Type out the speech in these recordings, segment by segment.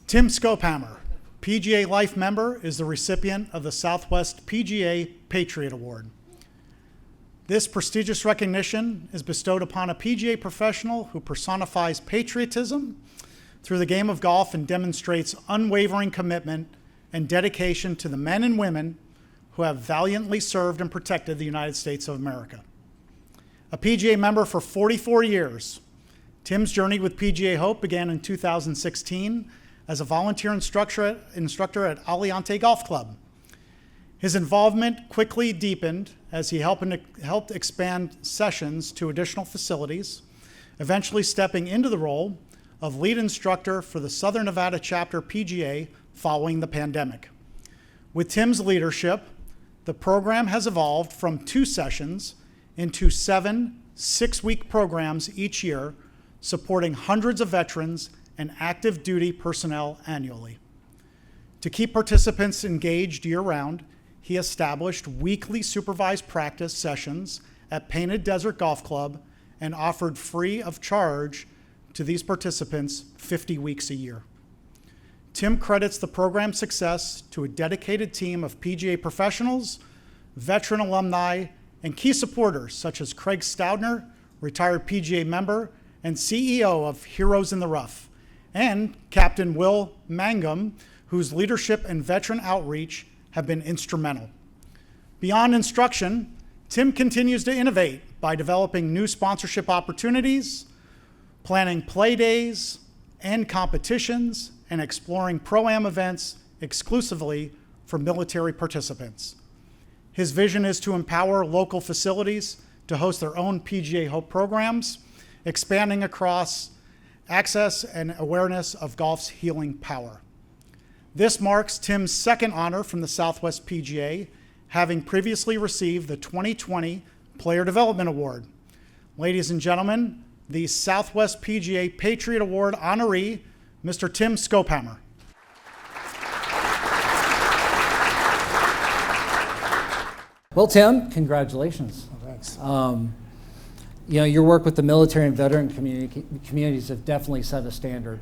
Tim Skophammer, PGA Life member, is the recipient of the Southwest PGA Patriot Award. This prestigious recognition is bestowed upon a PGA professional who personifies patriotism through the game of golf and demonstrates unwavering commitment and dedication to the men and women who have valiantly served and protected the United States of America. A PGA member for 44 years, Tim's journey with PGA Hope began in 2016 as a volunteer instructor at Aliante Golf Club. His involvement quickly deepened as he helped expand sessions to additional facilities, eventually stepping into the role of lead instructor for the Southern Nevada chapter PGA following the pandemic. With Tim's leadership, the program has evolved from 2 sessions into 7 6-week programs each year, supporting hundreds of veterans and active duty personnel annually. To keep participants engaged year-round, he established weekly supervised practice sessions at Painted Desert Golf Club and offered free of charge to these participants 50 weeks a year. Tim credits the program's success to a dedicated team of PGA professionals, veteran alumni, and key supporters such as Craig Stoudner, retired PGA member and CEO of Heroes in the Rough, and Captain Will Mangum, whose leadership and veteran outreach have been instrumental. Beyond instruction, Tim continues to innovate by developing new sponsorship opportunities, planning play days and competitions, and exploring pro-am events exclusively for military participants. His vision is to empower local facilities to host their own PGA Hope programs, expanding across access and awareness of golf's healing power. This marks Tim's second honor from the Southwest PGA, having previously received the 2020 Player Development Award. Ladies and gentlemen, the Southwest PGA Patriot Award honoree, Mr. Tim Skophammer. Well, Tim, congratulations. Thanks. Your work with the military and veteran communities have definitely set a standard,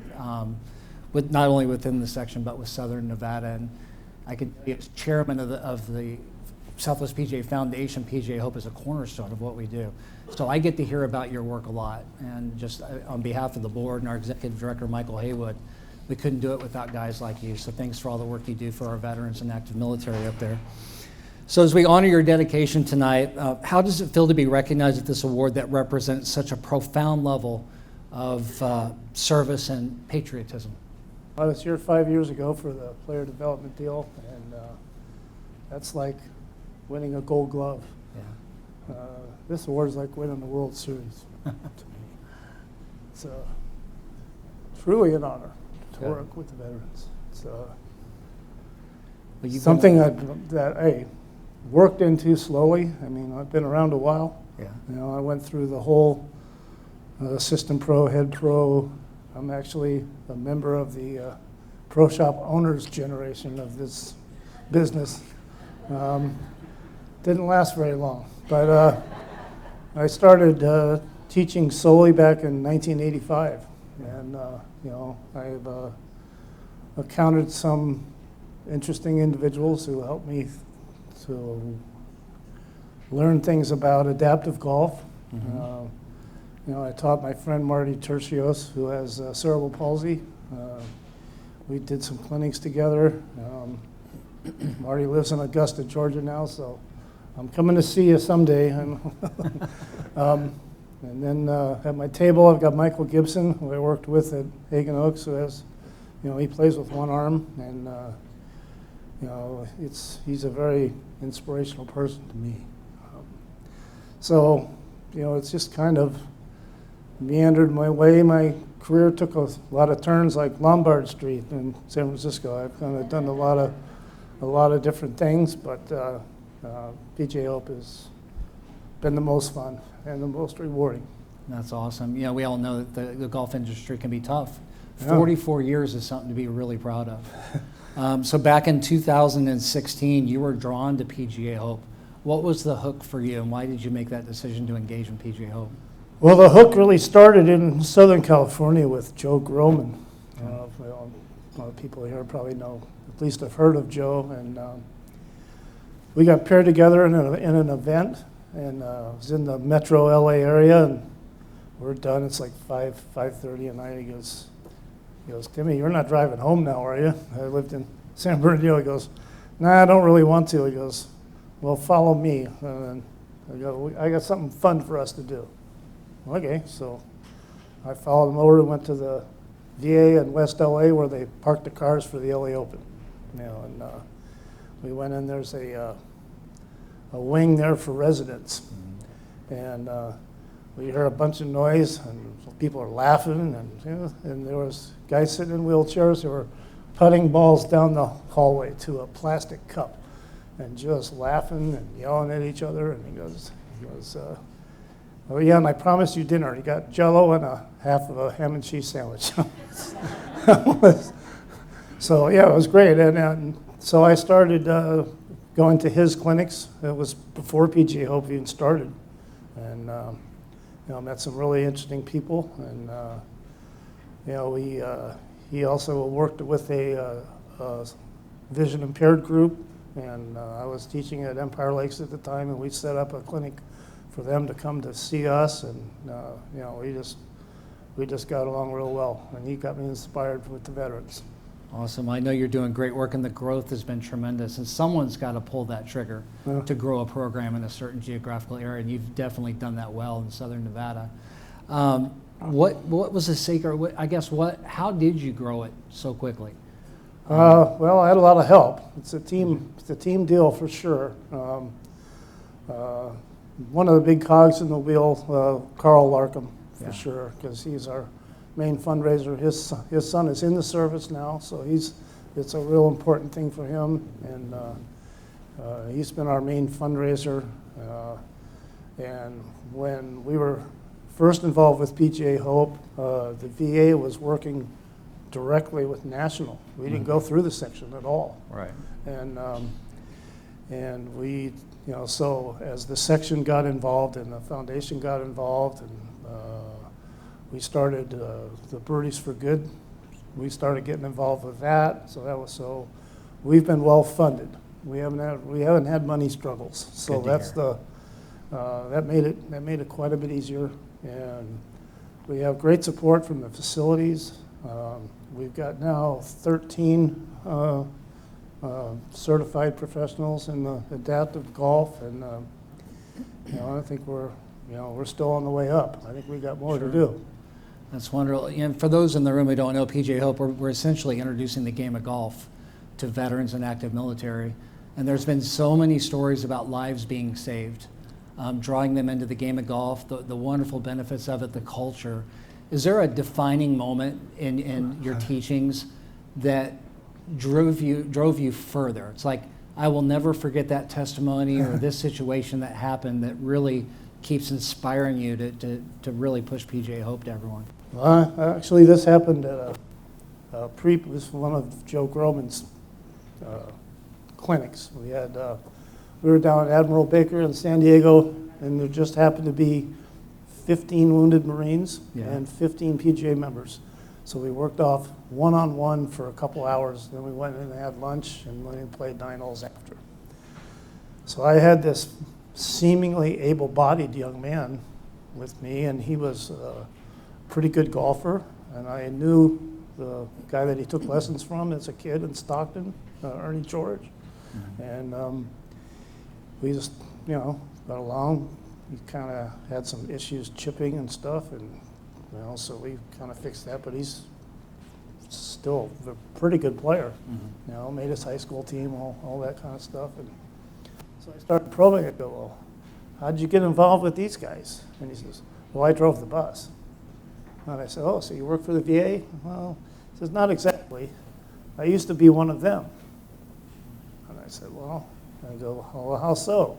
with not only within the section, but with Southern Nevada. And I could be chairman of the Southwest PGA Foundation. PGA Hope is a cornerstone of what we do. So I get to hear about your work a lot. And just on behalf of the board and our executive director, Michael Haywood, we couldn't do it without guys like you. So thanks for all the work you do for our veterans and active military up there. So as we honor your dedication tonight, how does it feel to be recognized with this award that represents such a profound level of service and patriotism? I was here 5 years ago for the player development deal, and that's like winning a gold glove. Yeah. This award is like winning the World Series to me. It's truly an honor to work with the veterans. It's something that I worked into slowly. I mean, I've been around a while. Yeah. I went through the whole assistant pro, head pro. I'm actually a member of the pro shop owners generation of this business. Didn't last very long, but I started teaching solely back in 1985, and I've encountered some interesting individuals who helped me to learn things about adaptive golf. Mm-hmm. I taught my friend Marty Tercios, who has cerebral palsy. We did some clinics together. Marty lives in Augusta, Georgia now, so I'm coming to see you someday. And then at my table, I've got Michael Gibson, who I worked with at Hagen Oaks, who has, he plays with one arm, and he's a very inspirational person to me. It's just kind of meandered my way. My career took a lot of turns, like Lombard Street in San Francisco. I've kind of done a lot of different things, but PGA Hope has been the most fun and the most rewarding. That's awesome. We all know that the golf industry can be tough. Yeah. 44 years is something to be really proud of. So back in 2016, you were drawn to PGA Hope. What was the hook for you, and why did you make that decision to engage in PGA Hope? Well, the hook really started in Southern California with Joe Groman. A lot of people here probably know, at least have heard of Joe. And we got paired together in an event, and it was in the metro LA area, and we're done. It's like 5:30 at night. He goes, Timmy, you're not driving home now, are you? I lived in San Bernardino. He goes, nah, I don't really want to. He goes, well, follow me. And I go, I got something fun for us to do. Okay, so I followed him over and went to the VA in West LA where they parked the cars for the LA Open. And we went in. There's a wing there for residents, and we heard a bunch of noise, and people are laughing, and there was guys sitting in wheelchairs who were putting balls down the hallway to a plastic cup, and just laughing and yelling at each other. And he goes, oh yeah, and I promised you dinner. You got Jell-O and a half of a ham and cheese sandwich. So yeah, it was great. And so I started going to his clinics. It was before PGA Hope even started, and met some really interesting people. And he also worked with a vision impaired group, and I was teaching at Empire Lakes at the time, and we set up a clinic for them to come to see us, and we just got along real well, and he got me inspired with the veterans. Awesome. I know you're doing great work, and the growth has been tremendous, and someone's got to pull that trigger to grow a program in a certain geographical area, and you've definitely done that well in Southern Nevada. What was the secret? How did you grow it so quickly? Well, I had a lot of help. It's a team deal for sure. One of the big cogs in the wheel, Carl Larkham, for sure, because he's our main fundraiser. His son is in the service now, so it's a real important thing for him, and he's been our main fundraiser. And when we were first involved with PGA Hope, the VA was working directly with National. We didn't go through the section at all. Right. And we, so as the section got involved and the foundation got involved, and we started the Birdies for Good. We started getting involved with that. So we've been well funded. We haven't had money struggles. So that's that made it quite a bit easier. And we have great support from the facilities. We've got now 13 certified professionals in the adaptive golf, and I think we're still on the way up. I think we got more to do. That's wonderful. And for those in the room who don't know, PGA Hope, we're essentially introducing the game of golf to veterans and active military. And there's been so many stories about lives being saved, drawing them into the game of golf, the wonderful benefits of it, the culture. Is there a defining moment in your teachings that drove you further? It's like, I will never forget that testimony or this situation that happened that really keeps inspiring you to really push PGA Hope to everyone. Well, actually, this happened at this was one of Joe Groman's clinics. We were down at Admiral Baker in San Diego, and there just happened to be 15 wounded Marines and 15 PGA members. So we worked off one-on-one for a couple hours, then we went in and had lunch, and went and played 9 holes after. So I had this seemingly able-bodied young man with me, and he was a pretty good golfer, and I knew the guy that he took lessons from as a kid in Stockton, Ernie George. And we just, got along. He kind of had some issues chipping and stuff, and so we kind of fixed that. But he's still a pretty good player. Made his high school team, all that kind of stuff. And so I started probing it. Go, well, how'd you get involved with these guys? And he says, well, I drove the bus. And I said, oh, so you work for the VA? Well, he says, not exactly. I used to be one of them. And I said, well, I go, well, how so?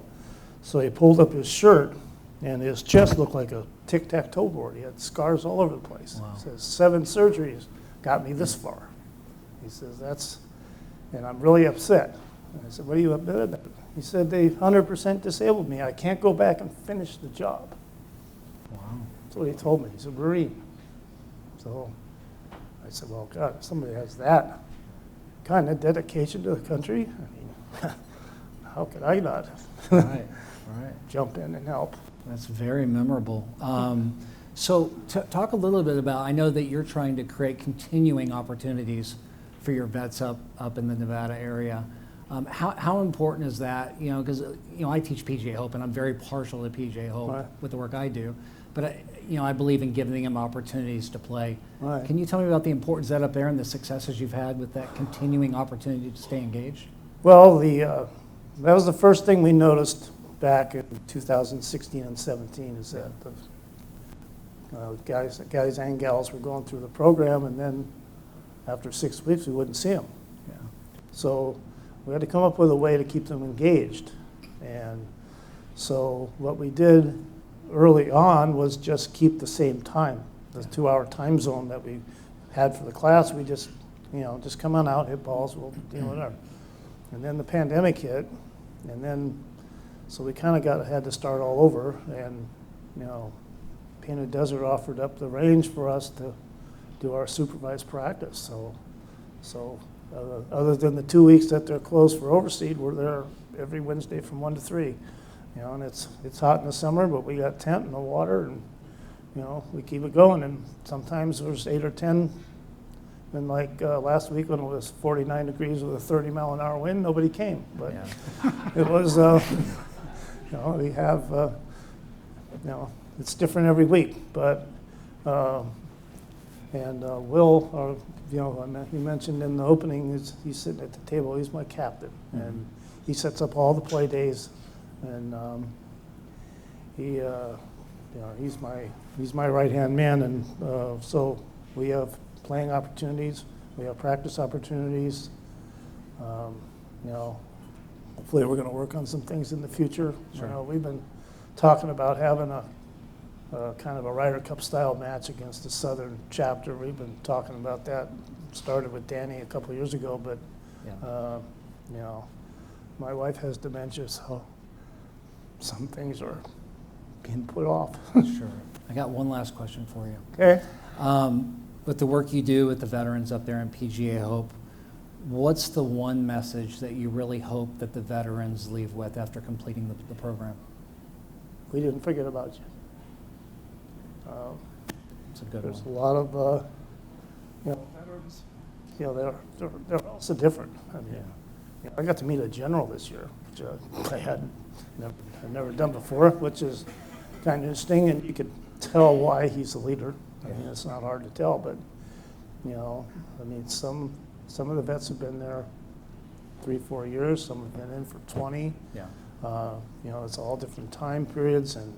So he pulled up his shirt, and his chest looked like a tic-tac-toe board. He had scars all over the place. Wow. He says, 7 surgeries got me this far. He says, and I'm really upset. And I said, what are you upset about? He said, they 100% disabled me. I can't go back and finish the job. Wow. That's what he told me. He's a Marine. So I said, well, God, if somebody has that kind of dedication to the country. I mean, how could I not Right, right. jump in and help? That's very memorable. So talk a little bit about, I know that you're trying to create continuing opportunities for your vets up in the Nevada area. How important is that? You know, because I teach PGA Hope, and I'm very partial to PGA Hope Right. with the work I do. But I believe in giving them opportunities to play. Right. Can you tell me about the importance of that up there and the successes you've had with that continuing opportunity to stay engaged? Well, that was the first thing we noticed back in 2016 and 17 is that the guys and gals were going through the program, and then after 6 weeks we wouldn't see them. Yeah. So we had to come up with a way to keep them engaged. And so what we did early on was just keep the same time, the 2-hour time zone that we had for the class. We just come on out, hit balls, we'll whatever. And then the pandemic hit, and then so we kind of had to start all over. And Painted Desert offered up the range for us to do our supervised practice. So other than the 2 weeks that they're closed for overseed, we're there every Wednesday from 1 to 3. And it's hot in the summer, but we got tent and the water, and we keep it going. And sometimes there's 8 or 10. And like last week when it was 49 degrees with a 30-mile-an-hour wind, nobody came. But Yeah. it was, we have, it's different every week. But Will, he mentioned in the opening, he's sitting at the table. He's my captain, and he sets up all the play days. And he's my right-hand man, and so we have playing opportunities, we have practice opportunities. Hopefully we're going to work on some things in the future. Sure. We've been talking about having a kind of a Ryder Cup style match against the Southern chapter. We've been talking about that. Started with Danny a couple of years ago, but Yeah. my wife has dementia, so some things are being put off. Sure. I got one last question for you. Okay. With the work you do with the veterans up there in PGA Hope, what's the one message that you really hope that the veterans leave with after completing the program? We didn't forget about you. It's a good There's a one. lot of, veterans. They're also different. I mean, I got to meet a general this year, which I had never done before, which is kind of interesting, and you could tell why he's a leader. I mean, it's not hard to tell, but some of the vets have been there 3-4 years. Some have been in for 20. Yeah. It's all different time periods, and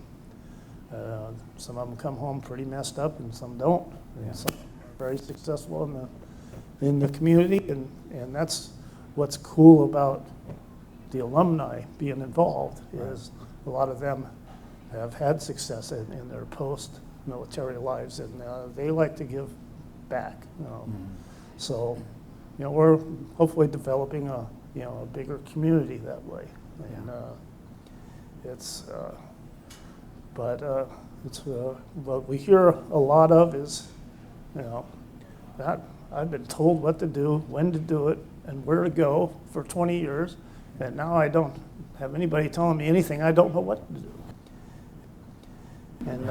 some of them come home pretty messed up, and some don't. And Yeah. some are very successful in the community, and that's what's cool about the alumni being involved is a lot of them have had success in their post-military lives, and they like to give back. So, we're hopefully developing a bigger community that way. And what we hear a lot of is, that I've been told what to do, when to do it, and where to go for 20 years, and now I don't have anybody telling me anything. I don't know what to do. And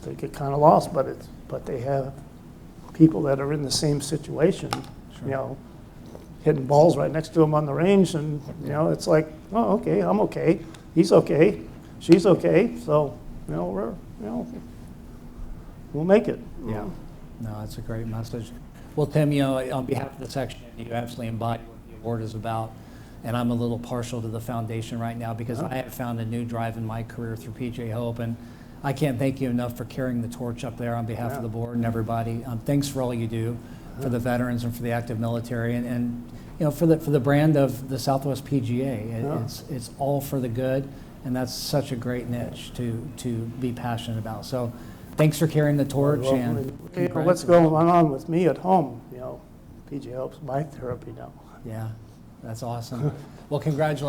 they get kind of lost, but they have people that are in the same situation, Sure. Hitting balls right next to them on the range, and it's like, oh, okay, I'm okay, he's okay, she's okay, so we'll make it. Yeah. No, that's a great message. Well, Tim, on behalf of the section, you absolutely embody what the award is about. And I'm a little partial to the foundation right now because I have found a new drive in my career through PGA Hope. And I can't thank you enough for carrying the torch up there on behalf of the board and everybody. Thanks for all you do for the veterans and for the active military and for the brand of the Southwest PGA. It's all for the good, and that's such a great niche to be passionate about. So thanks for carrying the torch. Well, And what's going on with me at home? PGA Hope's my therapy now. Yeah, that's awesome. Well, congratulations.